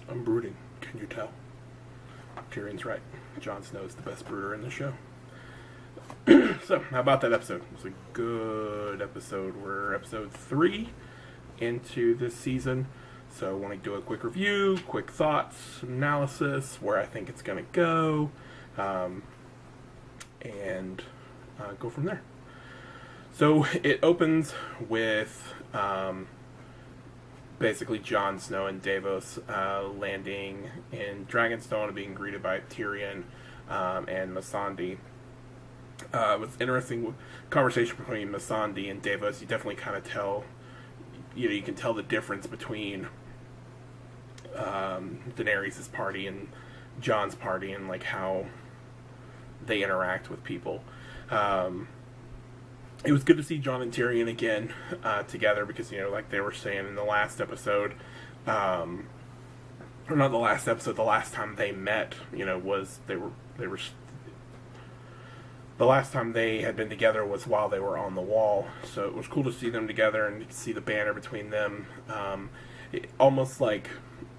I'm brooding. Can you tell? Tyrion's right. Jon Snow is the best brooder in the show. So, how about that episode? It was a good episode. We're episode 3 into this season. So, I want to do a quick review, quick thoughts, analysis, where I think it's going to go, and go from there. So, it opens with basically Jon Snow and Davos landing in Dragonstone and being greeted by Tyrion and Missandei. It was an interesting conversation between Missandei and Davos. You definitely kind of tell, you can tell the difference between Daenerys' party and Jon's party and like how they interact with people. It was good to see Jon and Tyrion again together because, like they were saying in the last episode, or not the last episode, the last time they met, was they were the last time they had been together was while they were on the wall. So it was cool to see them together and see the banner between them. Almost like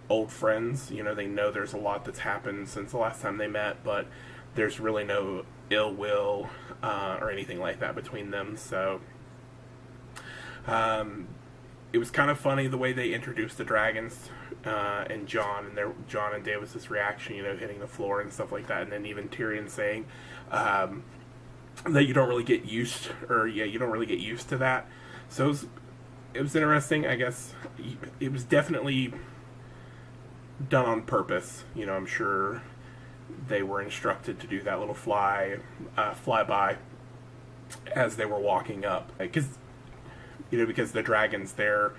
old friends. They know there's a lot that's happened since the last time they met, but there's really no ill will or anything like that between them. So it was kind of funny the way they introduced the dragons and Jon and Davis's reaction, hitting the floor and stuff like that, and then even Tyrion saying that you don't really get used to that. So it was interesting. I guess it was definitely done on purpose. I'm sure they were instructed to do that little flyby as they were walking up, because the dragons, their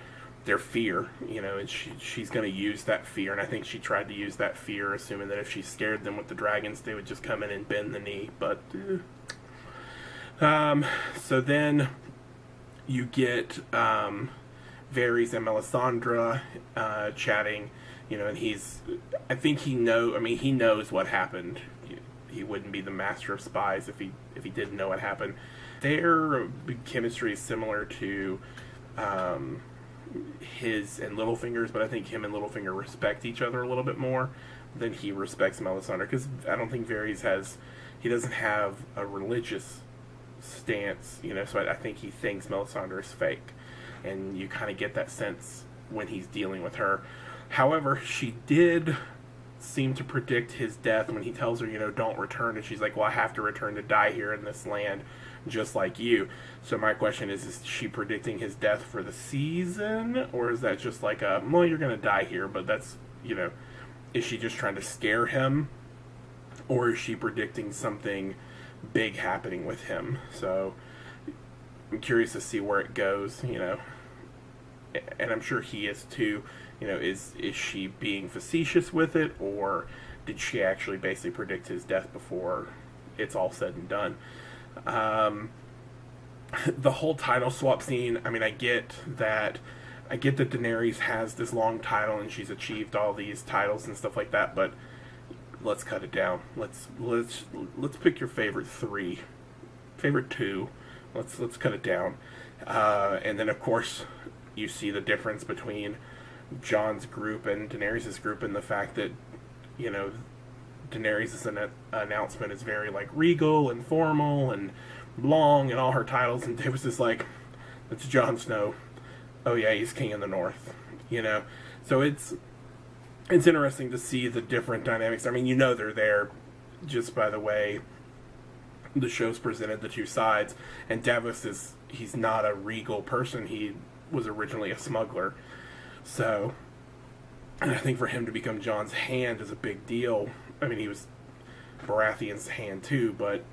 fear, and she's going to use that fear, and I think she tried to use that fear, assuming that if she scared them with the dragons, they would just come in and bend the knee. But so then you get Varys and Melisandre chatting. And he knows what happened. He wouldn't be the master of spies if he didn't know what happened. Their chemistry is similar to his and Littlefinger's, but I think him and Littlefinger respect each other a little bit more than he respects Melisandre, because I don't think Varys doesn't have a religious stance, so I think he thinks Melisandre is fake, and you kind of get that sense when he's dealing with her. However, she did seem to predict his death when he tells her, don't return. And she's like, well, I have to return to die here in this land, just like you. So my question is she predicting his death for the season? Or is that just like well, you're going to die here, but that's, is she just trying to scare him? Or is she predicting something big happening with him? So I'm curious to see where it goes, and I'm sure he is too. Is she being facetious with it, or did she actually basically predict his death before it's all said and done? The whole title swap scene, I get that Daenerys has this long title and she's achieved all these titles and stuff like that, but let's cut it down. Let's pick your favorite 3, favorite 2. Let's cut it down, and then of course you see the difference between Jon's group and Daenerys' group, and the fact that Daenerys' announcement is very like regal and formal and long and all her titles, and Davis is like, it's Jon Snow. Oh yeah, he's king of the North. So it's interesting to see the different dynamics. They're there just by the way the show's presented the two sides, and Davos he's not a regal person. He was originally a smuggler. So, and I think for him to become Jon's hand is a big deal. He was Baratheon's hand too, but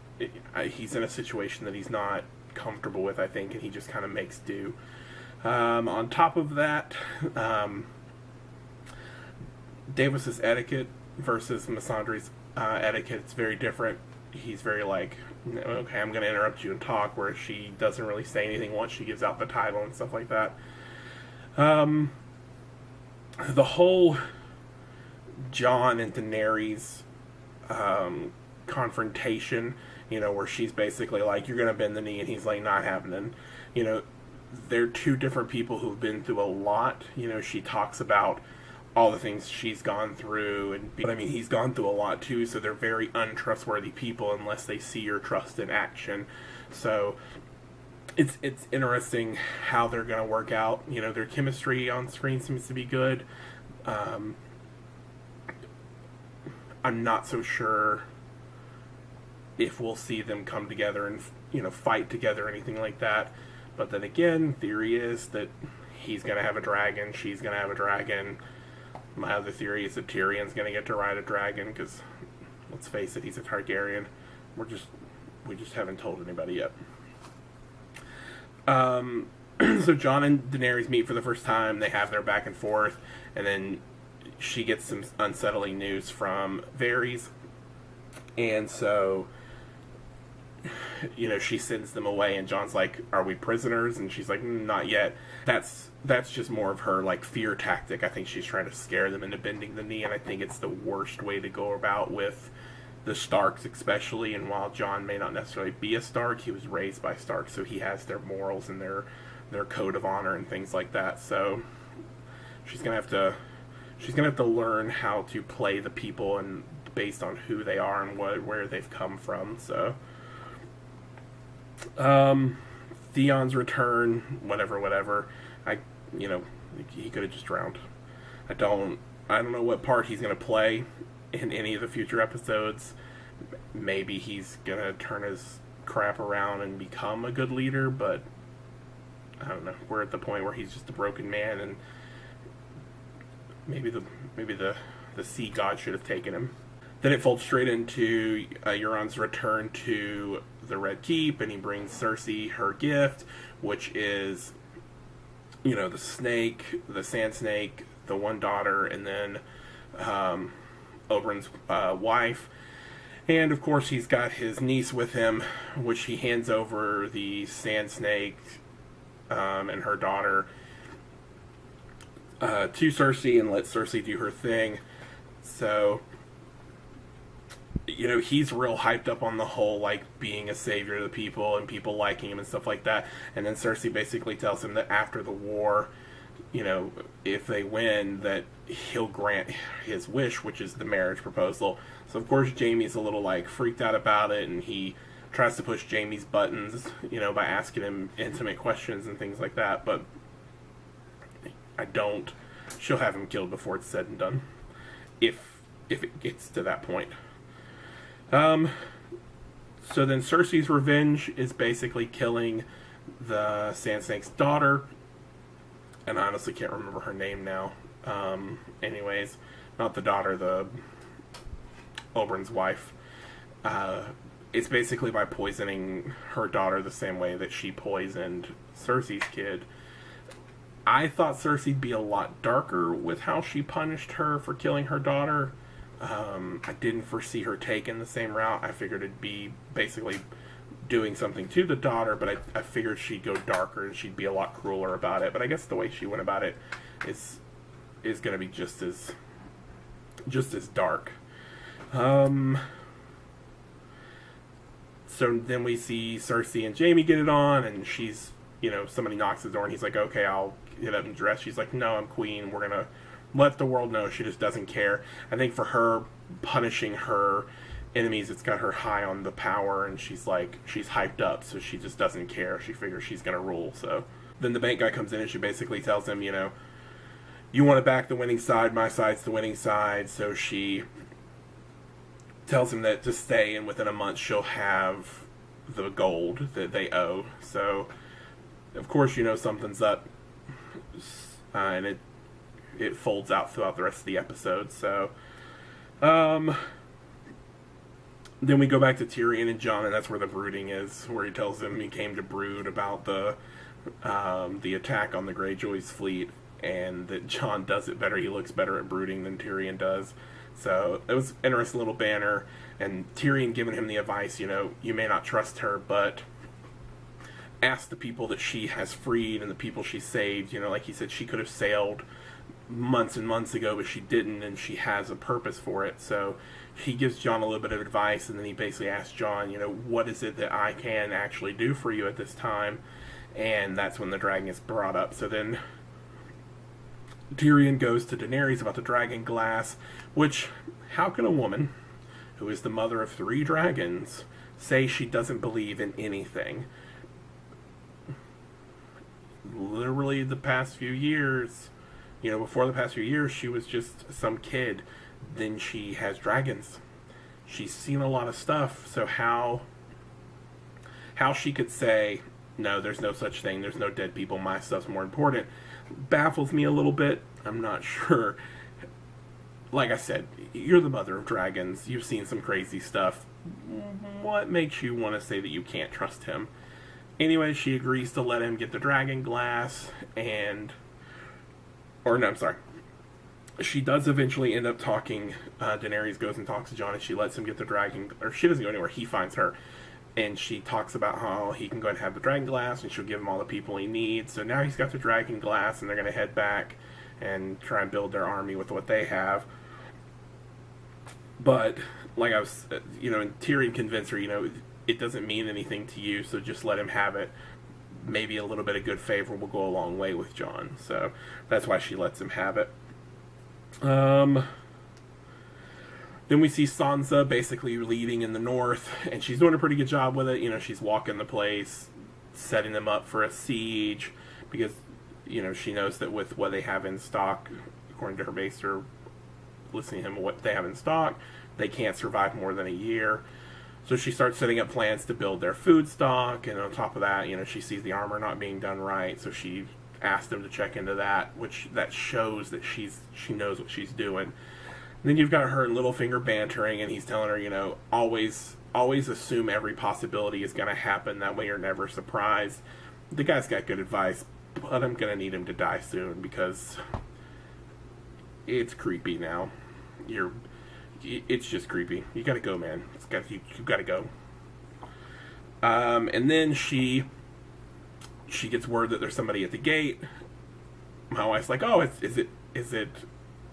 he's in a situation that he's not comfortable with, I think, and he just kind of makes do. On top of that, Davis's etiquette versus Missandre's etiquette, it's very different. He's very like, okay, I'm going to interrupt you and talk, where she doesn't really say anything once she gives out the title and stuff like that. The whole Jon and Daenerys confrontation, where she's basically like, you're going to bend the knee, and he's like, not happening. They're two different people who've been through a lot. She talks about all the things she's gone through, but I mean, he's gone through a lot too, so they're very untrustworthy people unless they see your trust in action. So it's interesting how they're going to work out. You know, their chemistry on screen seems to be good. I'm not so sure if we'll see them come together and, you know, fight together or anything like that. But then again, theory is that he's going to have a dragon, she's going to have a dragon. My other theory is that Tyrion's going to get to ride a dragon, because, let's face it, he's a Targaryen. We just haven't told anybody yet. So Jon and Daenerys meet for the first time. They have their back and forth, and then she gets some unsettling news from Varys, and so, you know, she sends them away, and Jon's like, "Are we prisoners?" And she's like, "Not yet." That's just more of her, like, fear tactic. I think she's trying to scare them into bending the knee, and I think it's the worst way to go about with the Starks especially. And while Jon may not necessarily be a Stark, he was raised by Stark, so he has their morals and their code of honor and things like that. So she's gonna have to learn how to play the people and based on who they are and where they've come from. So Theon's return, whatever. He could have just drowned. I don't know what part he's going to play in any of the future episodes. Maybe he's going to turn his crap around and become a good leader, but I don't know. We're at the point where he's just a broken man, and maybe the sea god should have taken him. Then it folds straight into Euron's return to the Red Keep, and he brings Cersei her gift, which is, you know, the snake, the sand snake, the one daughter, and then Oberyn's wife. And, of course, he's got his niece with him, which he hands over the sand snake and her daughter to Cersei and lets Cersei do her thing. So, you know, he's real hyped up on the whole, like, being a savior of the people and people liking him and stuff like that. And then Cersei basically tells him that after the war, you know, if they win, that he'll grant his wish, which is the marriage proposal. So, of course, Jaime's a little, like, freaked out about it, and he tries to push Jaime's buttons, you know, by asking him intimate questions and things like that. But she'll have him killed before it's said and done, if it gets to that point. So then Cersei's revenge is basically killing the Sand Snake's daughter, and I honestly can't remember her name now. Anyways, not the daughter, the Oberyn's wife. It's basically by poisoning her daughter the same way that she poisoned Cersei's kid. I thought Cersei'd be a lot darker with how she punished her for killing her daughter. I didn't foresee her taking the same route. I figured it'd be basically doing something to the daughter, but I figured she'd go darker and she'd be a lot crueler about it. But I guess the way she went about it is going to be just as dark. So then we see Cersei and Jaime get it on, and she's, you know, somebody knocks the door and he's like, "Okay, I'll get up and dress." She's like, "No, I'm queen. We're going to let the world know." She just doesn't care. I think for her, punishing her enemies, it's got her high on the power, and she's hyped up, so she just doesn't care. She figures she's going to rule. So then the bank guy comes in and she basically tells him, you know, "You want to back the winning side, my side's the winning side." So she tells him that to stay, and within a month she'll have the gold that they owe. So, of course, you know something's up, and it folds out throughout the rest of the episode. So, then we go back to Tyrion and Jon, and that's where the brooding is, where he tells him he came to brood about the attack on the Greyjoy's fleet, and that Jon does it better. He looks better at brooding than Tyrion does. So it was an interesting little banner, and Tyrion giving him the advice, you know, you may not trust her, but ask the people that she has freed and the people she saved. You know, like he said, she could have sailed months and months ago, but she didn't, and she has a purpose for it. So he gives Jon a little bit of advice, and then he basically asks Jon, you know, what is it that I can actually do for you at this time? And that's when the dragon is brought up. So then Tyrion goes to Daenerys about the dragon glass, which, how can a woman, who is the mother of 3 dragons, say she doesn't believe in anything? Literally the past few years, before the past few years, she was just some kid. Then she has dragons. She's seen a lot of stuff, so how she could say, no, there's no such thing, there's no dead people, my stuff's more important, baffles me a little bit. I'm not sure. Like I said, you're the mother of dragons, you've seen some crazy stuff. What makes you want to say that you can't trust him? Anyway, she agrees to let him get the dragon glass, she does eventually end up talking. Daenerys goes and talks to Jon, and she lets him get the dragon, or she doesn't go anywhere, he finds her. And she talks about how he can go and have the dragon glass, and she'll give him all the people he needs. So now he's got the dragon glass, and they're going to head back and try and build their army with what they have. But, like I was, and Tyrion convinced her, it doesn't mean anything to you, so just let him have it. Maybe a little bit of good favor will go a long way with Jon. So that's why she lets him have it. Then we see Sansa basically leading in the north, and she's doing a pretty good job with it. She's walking the place, setting them up for a siege, because, she knows that with what they have in stock, according to her maester, listening to him what they have in stock, they can't survive more than a year. So she starts setting up plans to build their food stock, and on top of that, she sees the armor not being done right, so she asked him to check into that, which that shows that she knows what she's doing. Then you've got her and Littlefinger bantering, and he's telling her, always assume every possibility is going to happen. That way you're never surprised. The guy's got good advice, but I'm going to need him to die soon, because it's creepy now. It's just creepy. You got to go, man. You got to go. And then she gets word that there's somebody at the gate. My wife's like, oh, is it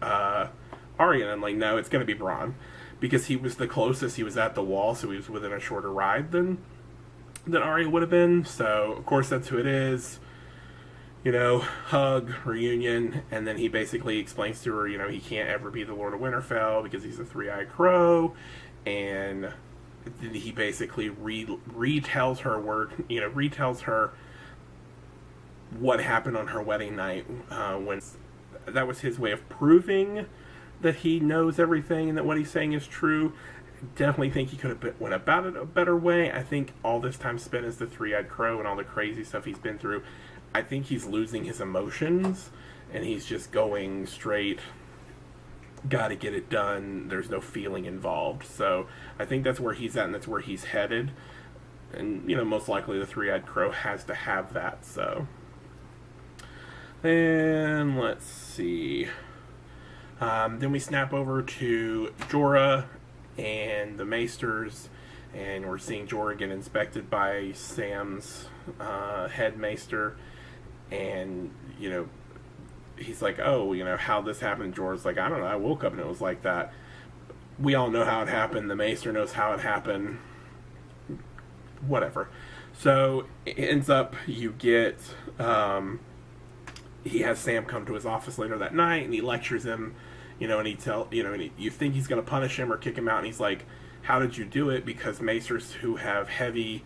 Arya? And I'm like, no, it's going to be Bronn, because he was the closest. He was at the wall, so he was within a shorter ride than Arya would have been. So of course that's who it is. Hug, reunion, and then he basically explains to her, he can't ever be the Lord of Winterfell because he's a 3-eyed crow, and he basically retells her what happened on her wedding night, when that was his way of proving that he knows everything and that what he's saying is true. Definitely think he could have went about it a better way. I think all this time spent as the 3-eyed crow and all the crazy stuff he's been through, I think he's losing his emotions, and he's just going straight, gotta get it done, there's no feeling involved. So I think that's where he's at, and that's where he's headed. And, most likely the 3-eyed crow has to have that, so. And let's see. Then we snap over to Jorah and the Maesters, and we're seeing Jorah get inspected by Sam's head Maester, and he's like, oh, how this happened. Jorah's like, I don't know, I woke up and it was like that. We all know how it happened. The Maester knows how it happened. Whatever. So it ends up, you get he has Sam come to his office later that night, and he lectures him, and you think he's going to punish him or kick him out, and he's like, how did you do it? Because Maesters who have heavy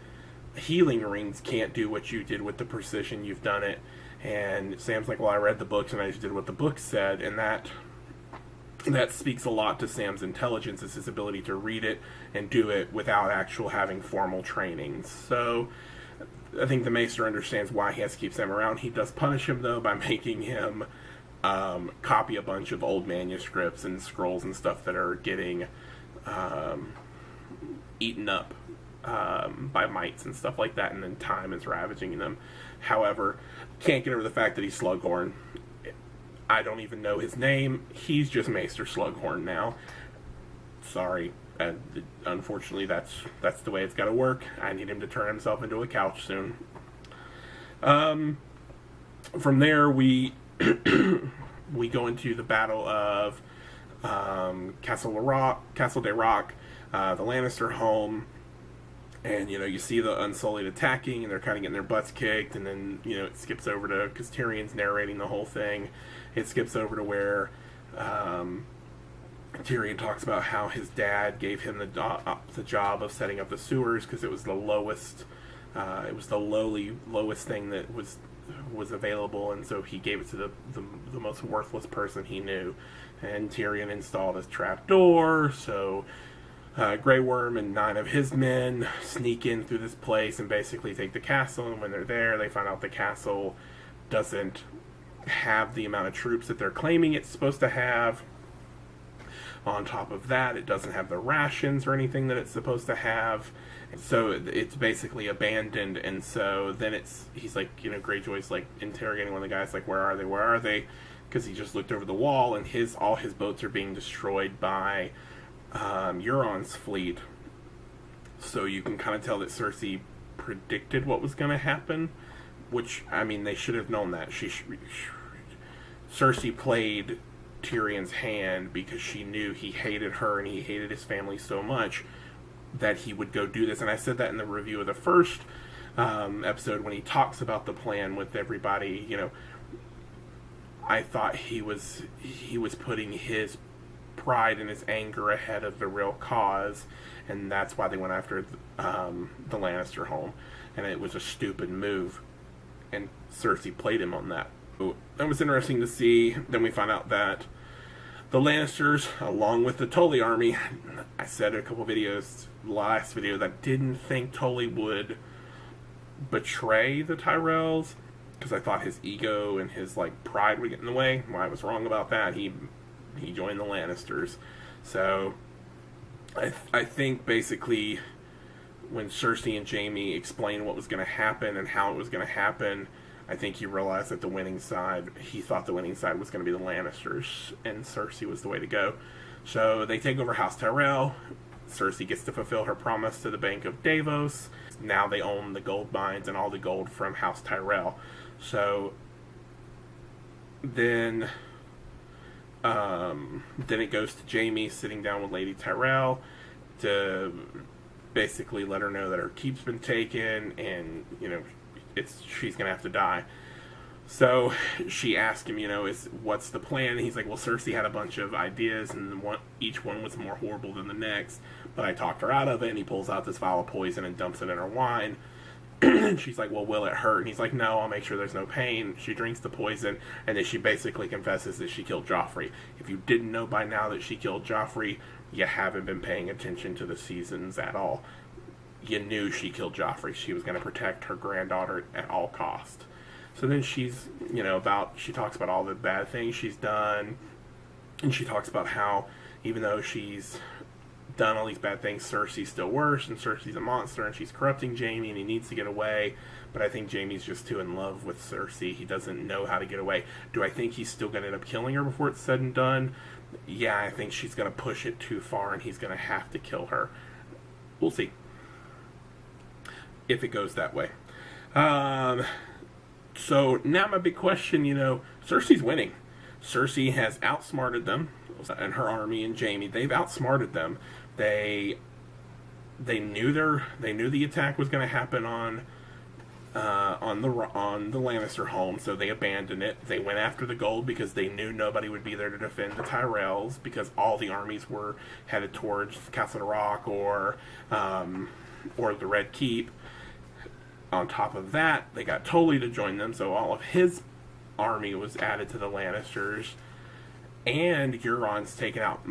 healing rings can't do what you did with the precision you've done it. And Sam's like, well, I read the books and I just did what the book said, and that speaks a lot to Sam's intelligence, is his ability to read it and do it without actual having formal training. So I think the Maester understands why he has to keep Sam around. He does punish him, though, by making him copy a bunch of old manuscripts and scrolls and stuff that are getting eaten up by mites and stuff like that, and then time is ravaging them. However, can't get over the fact that he's Slughorn. I don't even know his name. He's just Maester Slughorn now. Sorry. Unfortunately, that's the way it's got to work. I need him to turn himself into a couch soon. From there, we go into the Battle of Castle de Rock, the Lannister home. And, you see the Unsullied attacking, and they're kind of getting their butts kicked, and then, it skips over to, because Tyrion's narrating the whole thing, it skips over to where Tyrion talks about how his dad gave him the job of setting up the sewers, because it was the lowest, lowest thing that was available, and so he gave it to the most worthless person he knew. And Tyrion installed a trap door, so Grey Worm and 9 of his men sneak in through this place and basically take the castle, and when they're there, they find out the castle doesn't have the amount of troops that they're claiming it's supposed to have. On top of that, it doesn't have the rations or anything that it's supposed to have. So it's basically abandoned, and so then he's like, Greyjoy's like interrogating one of the guys, like, where are they? Because he just looked over the wall, and all his boats are being destroyed by Euron's fleet. So you can kind of tell that Cersei predicted what was going to happen, which, I mean, they should have known that. Cersei played Tyrion's hand because she knew he hated her and he hated his family so much that he would go do this. And I said that in the review of the first episode when he talks about the plan with everybody. I thought he was putting his pride and his anger ahead of the real cause, and that's why they went after the Lannister home, and it was a stupid move, and Cersei played him on that. That was interesting to see. Then we find out that the Lannisters, along with the Tully army, I said in a couple videos, last video, that I didn't think Tully would betray the Tyrells, because I thought his ego and his pride would get in the way. Well, I was wrong about that. He joined the Lannisters. So I think basically when Cersei and Jaime explained what was going to happen and how it was going to happen, I think he realized that he thought the winning side was going to be the Lannisters, and Cersei was the way to go. So they take over House Tyrell. Cersei gets to fulfill her promise to the Bank of Davos. Now they own the gold mines and all the gold from House Tyrell. So then it goes to Jaime sitting down with Lady Tyrell to basically let her know that her keep's been taken, and she's gonna have to die. So she asked him, what's the plan? And he's like, well, Cersei had a bunch of ideas, and each one was more horrible than the next, but I talked her out of it. And he pulls out this vial of poison and dumps it in her wine. And she's like, well, will it hurt? And he's like, no, I'll make sure there's no pain. She drinks the poison, and then she basically confesses that she killed Joffrey. If you didn't know by now that she killed Joffrey, you haven't been paying attention to the seasons at all. You knew she killed Joffrey. She was going to protect her granddaughter at all cost. So then she's, she talks about all the bad things she's done, and she talks about how even though she's done all these bad things, Cersei's still worse, and Cersei's a monster, and she's corrupting Jaime, and he needs to get away. But I think Jaime's just too in love with Cersei. He doesn't know how to get away. Do I think he's still going to end up killing her before it's said and done? Yeah, I think she's going to push it too far, and he's going to have to kill her. We'll see if it goes that way. So now my big question, Cersei's winning. Cersei has outsmarted them, and her army and Jaime, they've outsmarted them. They knew the attack was going to happen on the Lannister home, so they abandoned it. They went after the gold because they knew nobody would be there to defend the Tyrells, because all the armies were headed towards Castle Rock or the Red Keep. On top of that, they got Tully to join them, so all of his army was added to the Lannisters, and Euron's taken out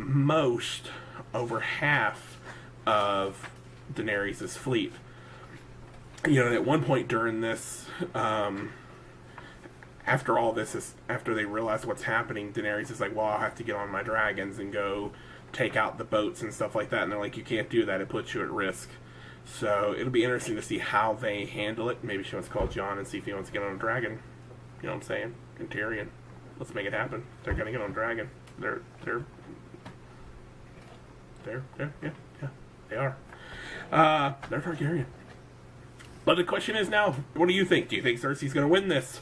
over half of Daenerys' fleet. At one point during this, after they realize what's happening, Daenerys is like, well, I'll have to get on my dragons and go take out the boats and stuff like that, and they're like, you can't do that, it puts you at risk. So it'll be interesting to see how they handle it. Maybe she wants to call Jon and see if he wants to get on a dragon. You know what I'm saying? And Tyrion. Let's make it happen. They're gonna get on a dragon. They're they are. They're Targaryen. But the question is now, what do you think? Do you think Cersei's gonna win this?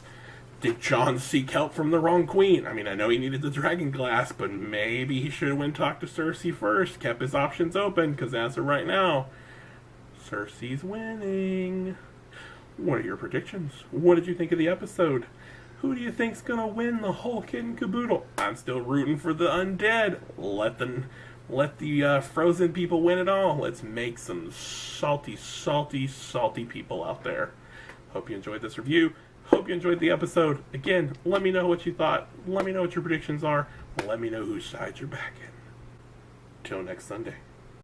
Did Jon seek help from the wrong queen? I mean, I know he needed the dragon glass, but maybe he should have went and talked to Cersei first, kept his options open, because as of right now, Cersei's winning. What are your predictions? What did you think of the episode? Who do you think's gonna win the whole kit and caboodle? I'm still rooting for the undead. Let the frozen people win it all. Let's make some salty, salty, salty people out there. Hope you enjoyed this review. Hope you enjoyed the episode. Again, let me know what you thought. Let me know what your predictions are. Let me know whose side you're back in. Till next Sunday.